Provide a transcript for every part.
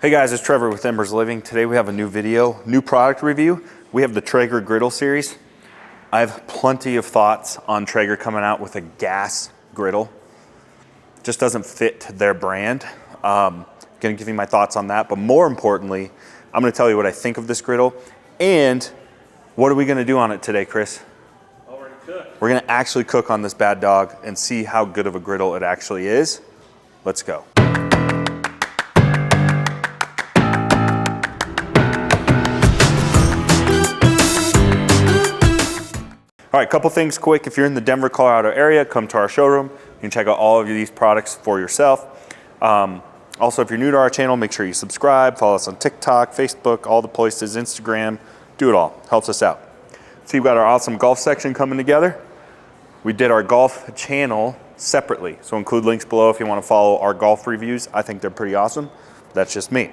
Hey guys, it's Trevor with Embers Living. Today we have a new video, new product review. We have the Traeger griddle series. I have plenty of thoughts on Traeger coming out with a gas griddle. Just doesn't fit their brand. Gonna give you my thoughts on that, but more importantly, I'm gonna tell you what I think of this griddle and what are we gonna do on it today, Chris? Oh, we're gonna cook. We're gonna actually cook on this bad dog and see how good of a griddle it actually is. Let's go. All right, couple things quick. If you're in the Denver, Colorado area, come to our showroom. You can check out all of these products for yourself. Also, if you're new to our channel, make sure you subscribe, follow us on TikTok, Facebook, all the places, Instagram, do it all, helps us out. So you've got our awesome golf section coming together. We did our golf channel separately, so include links below if you want to follow our golf reviews. I think they're pretty awesome. That's just me.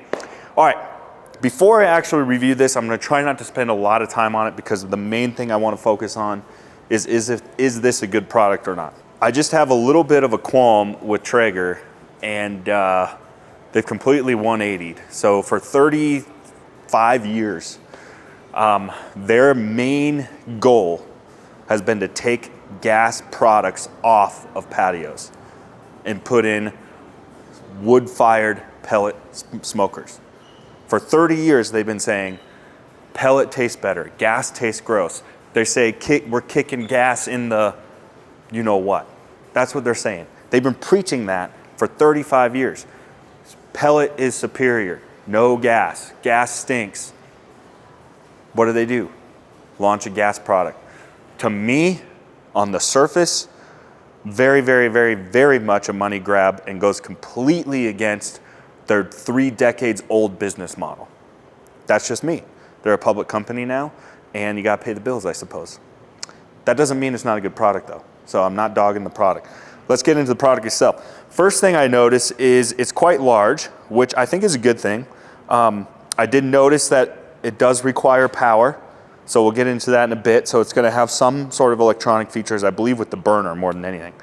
All right. Before I actually review this, I'm gonna try not to spend a lot of time on it because the main thing I wanna focus on is this a good product or not? I just have a little bit of a qualm with Traeger and they've completely 180'd. So for 35 years, their main goal has been to take gas products off of patios and put in wood-fired pellet smokers. For 30 years, they've been saying, pellet tastes better, gas tastes gross. They say, we're kicking gas in the you know what. That's what they're saying. They've been preaching that for 35 years. Pellet is superior, no gas, gas stinks. What do? Launch a gas product. To me, on the surface, very, very, very, very much a money grab and goes completely against their 3 decades old business model. That's just me. They're a public company now, and you gotta pay the bills, I suppose. That doesn't mean it's not a good product though, so I'm not dogging the product. Let's get into the product itself. First thing I notice is it's quite large, which I think is a good thing. I did notice that it does require power, so we'll get into that in a bit. So it's gonna have some sort of electronic features, I believe with the burner more than anything.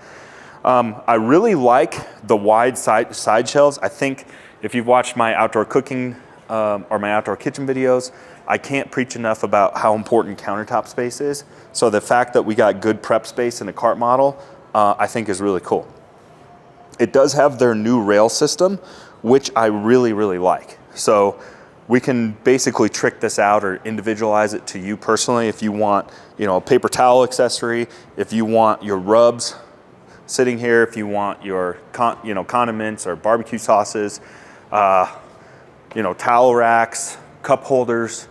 I really like the wide side shelves. I think if you've watched my outdoor cooking or my outdoor kitchen videos, I can't preach enough about how important countertop space is. So the fact that we got good prep space in a cart model, I think is really cool. It does have their new rail system, which I really, really like. So we can basically trick this out or individualize it to you personally if you want, a paper towel accessory, if you want your rubs sitting here, if you want your condiments or barbecue sauces, towel racks, cup holders,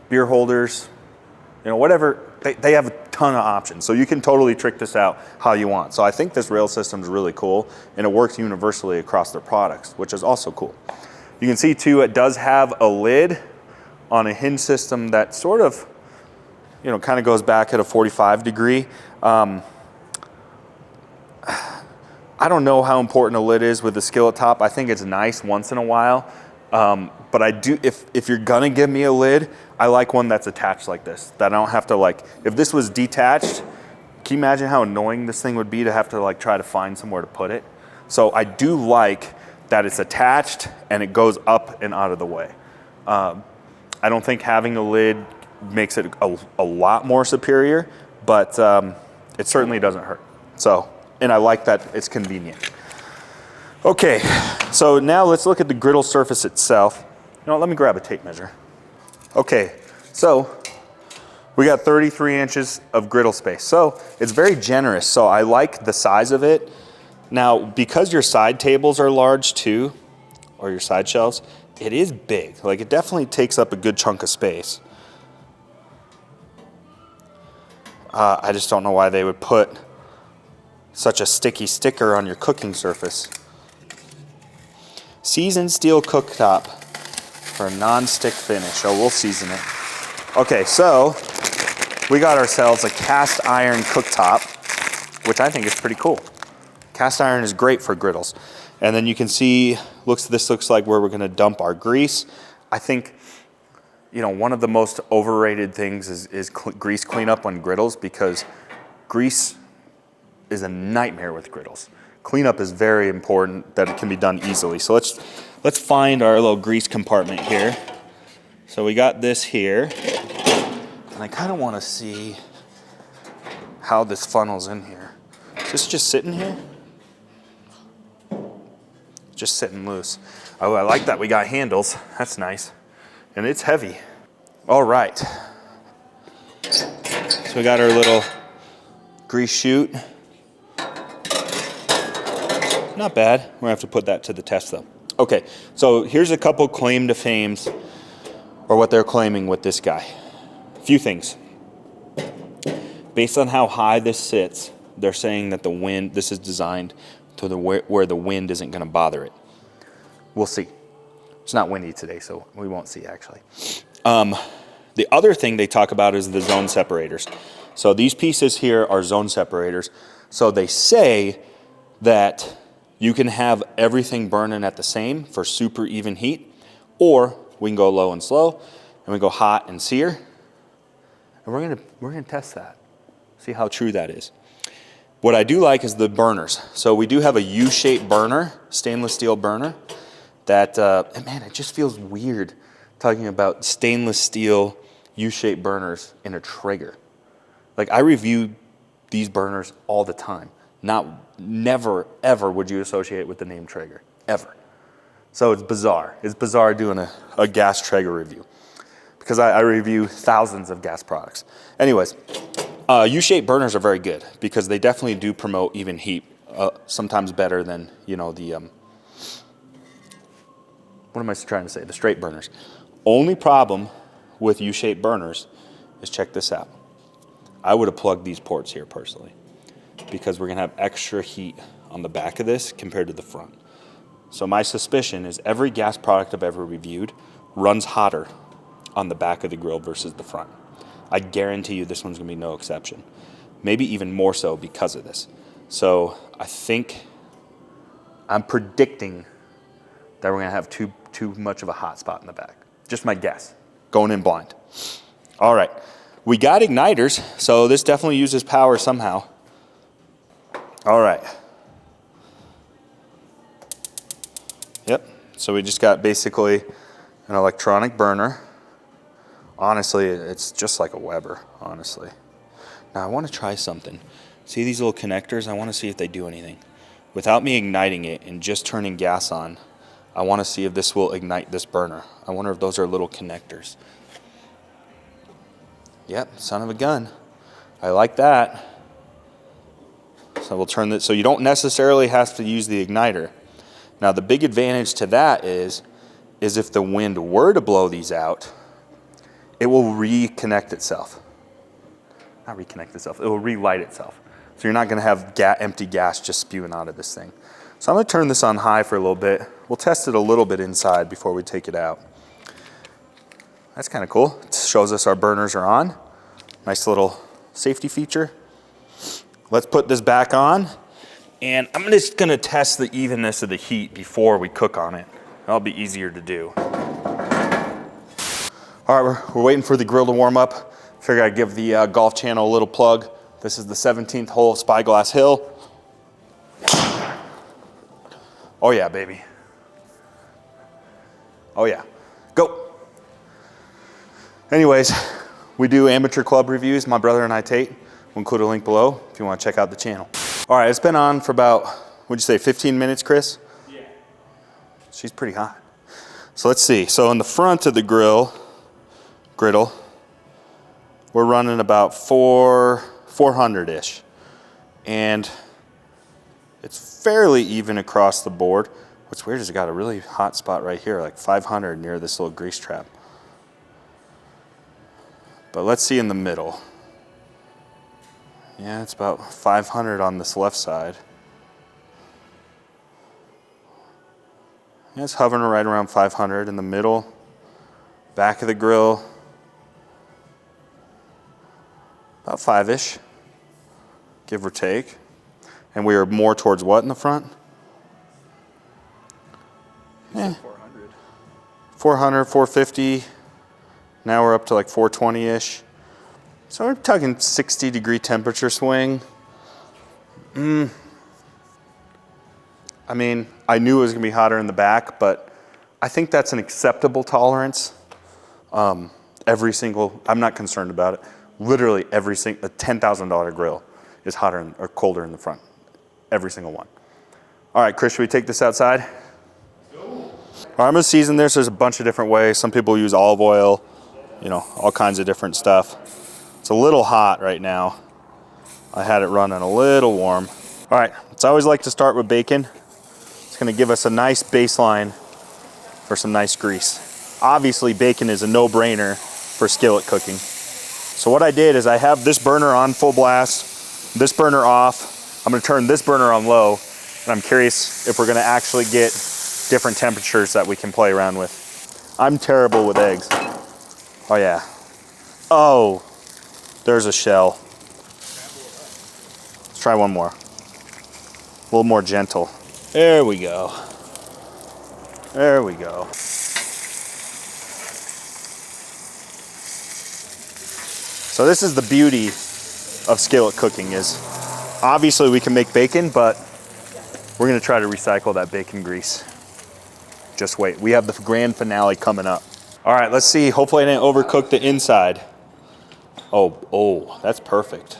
beer holders, whatever. They have a ton of options. So you can totally trick this out how you want. So I think this rail system is really cool and it works universally across their products, which is also cool. You can see too, it does have a lid on a hinge system that sort of, kind of goes back at a 45 degree. I don't know how important a lid is with the skillet top. I think it's nice once in a while. But I do, if you're gonna give me a lid, I like one that's attached like this, that I don't have to if this was detached, can you imagine how annoying this thing would be to have to try to find somewhere to put it? So I do like that it's attached and it goes up and out of the way. I don't think having a lid makes it a lot more superior, but it certainly doesn't hurt. So, and I like that it's convenient. Okay, so now let's look at the griddle surface itself. Let me grab a tape measure. Okay, so we got 33 inches of griddle space. So it's very generous. So I like the size of it. Now, because your side tables are large too, or your side shelves, it is big. It definitely takes up a good chunk of space. I just don't know why they would put such a sticky sticker on your cooking surface. Seasoned steel cooktop for a non-stick finish. Oh, we'll season it. Okay, so we got ourselves a cast iron cooktop, which I think is pretty cool. Cast iron is great for griddles. And then you can see, this looks like where we're gonna dump our grease. I think, one of the most overrated things is grease cleanup on griddles because grease is a nightmare with griddles. Cleanup is very important, that it can be done easily. So let's let's find our little grease compartment here. So we got this here, and I kind of want to see how this funnels in here. Is this just sitting here? Just sitting loose. Oh, I like that we got handles. That's nice. And it's heavy. All right. So we got our little grease chute. Not bad. We're gonna have to put that to the test though. Okay, so here's a couple claim to fames, or what they're claiming with this guy. A few things. Based on how high this sits, they're saying that the wind, this is designed to where the wind isn't gonna bother it. We'll see. It's not windy today, so we won't see actually. The other thing they talk about is the zone separators. So these pieces here are zone separators. So they say that you can have everything burning at the same for super even heat, or we can go low and slow, and we go hot and sear. And we're gonna test that, see how true that is. What I do like is the burners. So we do have a U-shaped burner, stainless steel burner, that, and man, it just feels weird talking about stainless steel U-shaped burners in a Traeger. Like, I review these burners all the time. Never, ever would you associate it with the name Traeger, ever. So it's bizarre. It's bizarre doing a gas Traeger review, because I review thousands of gas products. Anyways, U-shaped burners are very good because they definitely do promote even heat, sometimes better than, you know, the, what am I trying to say? The straight burners. Only problem with U-shaped burners is, check this out. I would have plugged these ports here personally, because we're gonna have extra heat on the back of this compared to the front. So my suspicion is every gas product I've ever reviewed runs hotter on the back of the grill versus the front. I guarantee you this one's gonna be no exception. Maybe even more so because of this. So I think, I'm predicting that we're gonna have too much of a hot spot in the back. Just my guess, going in blind. All right, we got igniters, so this definitely uses power somehow. All right. Yep, so we just got basically an electronic burner. Honestly, it's just like a Weber, honestly. Now I want to try something. See these little connectors? I want to see if they do anything. Without me igniting it and just turning gas on, I want to see if this will ignite this burner. I wonder if those are little connectors. Yep, son of a gun. I like that. So we'll turn this, so you don't necessarily have to use the igniter. Now the big advantage to that is if the wind were to blow these out, it will reconnect itself. Not reconnect itself, it will relight itself. So you're not gonna have empty gas just spewing out of this thing. So I'm gonna turn this on high for a little bit. We'll test it a little bit inside before we take it out. That's kind of cool. It shows us our burners are on. Nice little safety feature. Let's put this back on, and I'm just gonna test the evenness of the heat before we cook on it. That'll be easier to do. All right, we're waiting for the grill to warm up. Figured I'd give the Golf Channel a little plug. This is the 17th hole of Spyglass Hill. Oh yeah, baby. Oh yeah, go. Anyways, we do amateur club reviews, my brother and I, Tate. We'll include a link below if you want to check out the channel. All right, it's been on for about, what'd you say, 15 minutes, Chris? Yeah. She's pretty hot. So let's see. So in the front of the griddle, we're running about 400-ish. And it's fairly even across the board. What's weird is it got a really hot spot right here, like 500 near this little grease trap. But let's see in the middle. Yeah, it's about 500 on this left side. Yeah, it's hovering right around 500 in the middle. Back of the grill, about 5-ish, give or take. And we are more towards what in the front? Yeah. 400. 400, 450. Now we're up to like 420-ish. So we're talking 60-degree temperature swing. I mean, I knew it was gonna be hotter in the back, but I think that's an acceptable tolerance. I'm not concerned about it. Literally every single, a $10,000 grill is hotter or colder in the front. Every single one. All right, Chris, should we take this outside? All right, I'm gonna season this. There's a bunch of different ways. Some people use olive oil, you know, all kinds of different stuff. It's a little hot right now. I had it running a little warm. All right, I always like to start with bacon. It's gonna give us a nice baseline for some nice grease. Obviously, bacon is a no-brainer for skillet cooking. So what I did is I have this burner on full blast, this burner off. I'm gonna turn this burner on low, and I'm curious if we're gonna actually get different temperatures that we can play around with. I'm terrible with eggs. Oh yeah. Oh, there's a shell. Let's try one more. A little more gentle. There we go. There we go. So this is the beauty of skillet cooking is obviously we can make bacon, but we're gonna try to recycle that bacon grease. Just wait, we have the grand finale coming up. All right, let's see, hopefully I didn't overcook the inside. Oh, that's perfect.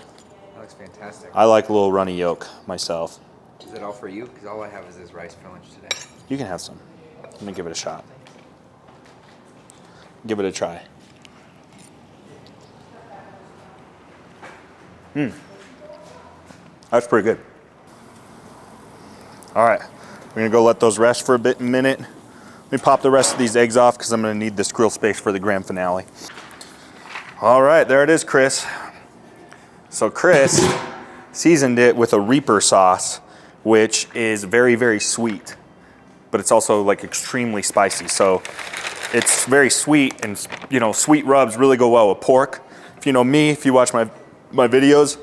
That looks fantastic. I like a little runny yolk myself. Is it all for you? Because all I have is this rice for lunch today. You can have some. Let me give it a shot. Give it a try. That's pretty good. All right, we're gonna go let those rest for a minute. Let me pop the rest of these eggs off because I'm gonna need this grill space for the grand finale. All right, there it is, Chris. So Chris seasoned it with a Reaper sauce, which is very, very sweet, but it's also like extremely spicy. So it's very sweet, and you know, sweet rubs really go well with pork. If you know me, if you watch my videos,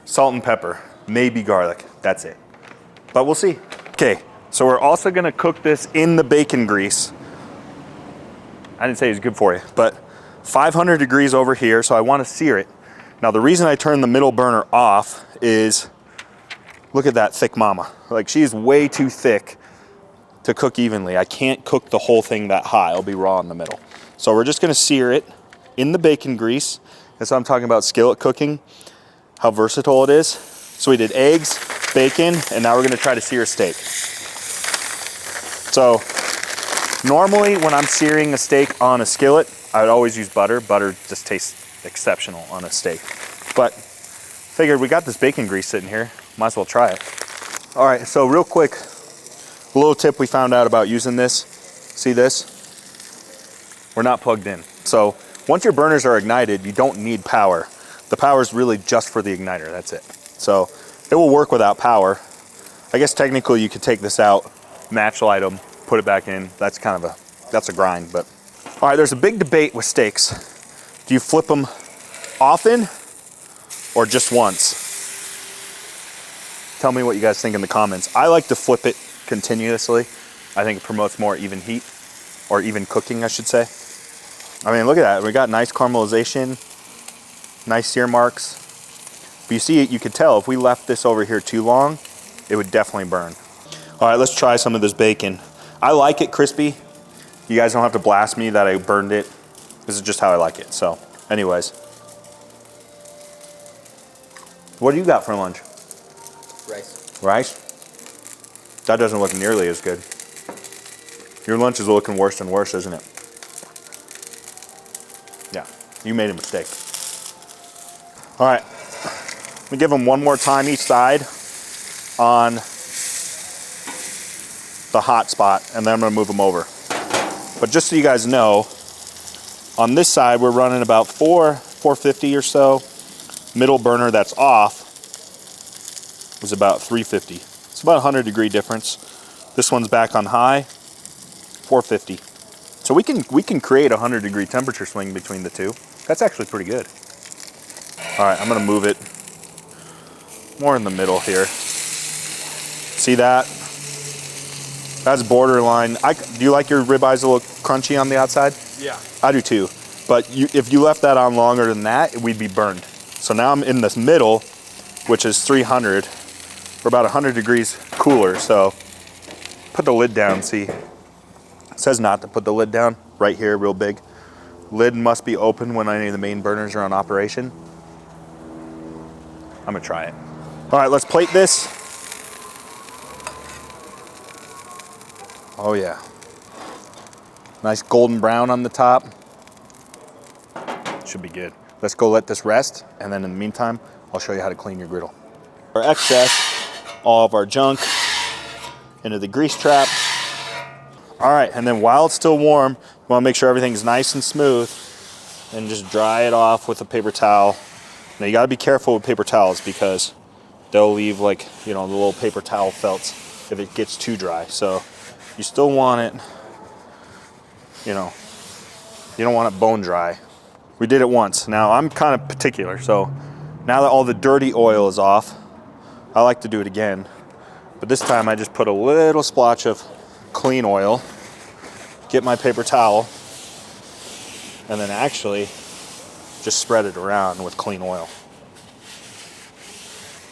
salt and pepper, maybe garlic, that's it. But we'll see. Okay, so we're also gonna cook this in the bacon grease. I didn't say it's good for you, but 500 degrees over here, so I wanna sear it. Now the reason I turned the middle burner off is, look at that thick mama. Like, she's way too thick to cook evenly. I can't cook the whole thing that high, it'll be raw in the middle. So we're just gonna sear it in the bacon grease. That's what I'm talking about, skillet cooking, how versatile it is. So we did eggs, bacon, and now we're gonna try to sear a steak. So normally when I'm searing a steak on a skillet, I would always use butter. Butter just tastes exceptional on a steak. But figured we got this bacon grease sitting here, might as well try it. All right, so real quick, a little tip we found out about using this. See this? We're not plugged in. So once your burners are ignited, you don't need power. The power is really just for the igniter, that's it. So it will work without power. I guess technically you could take this out, match light them, put it back in. That's kind of that's a grind, but. All right, there's a big debate with steaks. Do you flip them often or just once? Tell me what you guys think in the comments. I like to flip it continuously. I think it promotes more even heat, or even cooking, I should say. I mean, look at that. We got nice caramelization, nice sear marks. But you see, you could tell if we left this over here too long, it would definitely burn. All right, let's try some of this bacon. I like it crispy. You guys don't have to blast me that I burned it. This is just how I like it. So anyways. What do you got for lunch? Rice. Rice? That doesn't look nearly as good. Your lunch is looking worse and worse, isn't it? Yeah, you made a mistake. All right, let me give them one more time each side on the hot spot, and then I'm gonna move them over. But just so you guys know, on this side, we're running about 450 or so. Middle burner that's off was about 350. It's about a 100-degree difference. This one's back on high, 450. So we can create a 100-degree temperature swing between the two. That's actually pretty good. All right, I'm gonna move it more in the middle here. See that? That's borderline. Do you like your ribeyes a little crunchy on the outside? Yeah. I do too. But if you left that on longer than that, we'd be burned. So now I'm in this middle, which is 300. We're about 100 degrees cooler, so put the lid down, see. It says not to put the lid down right here, real big. Lid must be open when any of the main burners are on operation. I'm gonna try it. All right, let's plate this. Oh yeah. Nice golden brown on the top. Should be good. Let's go let this rest, and then in the meantime, I'll show you how to clean your griddle. Our excess, all of our junk into the grease trap. All right, and then while it's still warm, you wanna make sure everything's nice and smooth, and just dry it off with a paper towel. Now you gotta be careful with paper towels because they'll leave like, you know, the little paper towel felts if it gets too dry. So you still want it, you know, you don't want it bone dry. We did it once. Now I'm kind of particular, so now that all the dirty oil is off, I like to do it again. But this time I just put a little splotch of clean oil, get my paper towel, and then actually just spread it around with clean oil.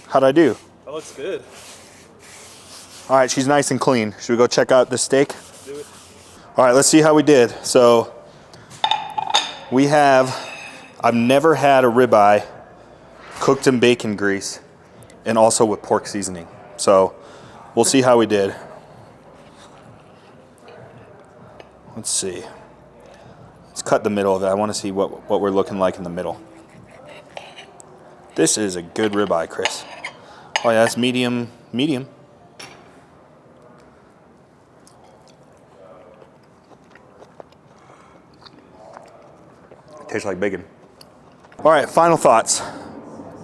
How'd I do? That looks good. All right, she's nice and clean. Should we go check out this steak? Do it. All right, let's see how we did. So I've never had a ribeye cooked in bacon grease and also with pork seasoning. So we'll see how we did. Let's see. Let's cut the middle of it. I want to see what we're looking like in the middle. This is a good ribeye, Chris. Oh yeah, that's medium. It tastes like bacon. All right, final thoughts.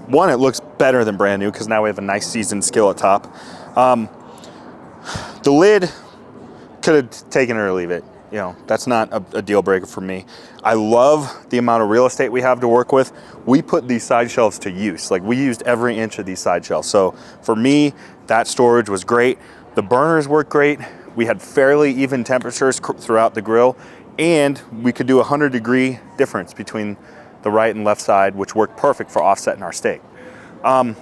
One, it looks better than brand new because now we have a nice seasoned skillet top. The lid, could have taken it or leave it. You know, that's not a deal breaker for me. I love the amount of real estate we have to work with. We put these side shelves to use. Like, we used every inch of these side shelves. So for me, that storage was great. The burners worked great. We had fairly even temperatures throughout the grill, and we could do a 100-degree difference between the right and left side, which worked perfect for offsetting our steak. I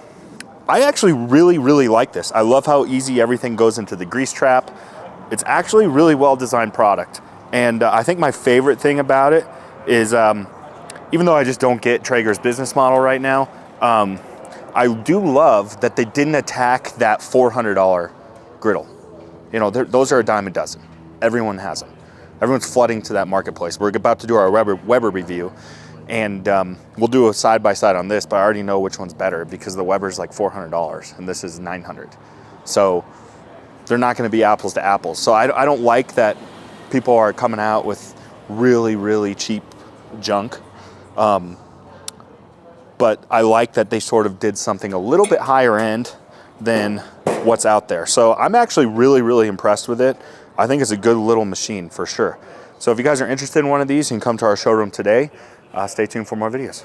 actually really like this. I love how easy everything goes into the grease trap. It's actually a really well-designed product. And I think my favorite thing about it is, even though I just don't get Traeger's business model right now, I do love that they didn't attack that $400 griddle. You know, those are a dime a dozen. Everyone has them. Everyone's flooding to that marketplace. We're about to do our Weber review, and we'll do a side-by-side on this, but I already know which one's better because the Weber's like $400 and this is $900. So they're not going to be apples to apples. So I don't like that people are coming out with really cheap junk. But I like that they sort of did something a little bit higher end than what's out there. So I'm actually really impressed with it. I think it's a good little machine for sure. So if you guys are interested in one of these, you can come to our showroom today. Stay tuned for more videos.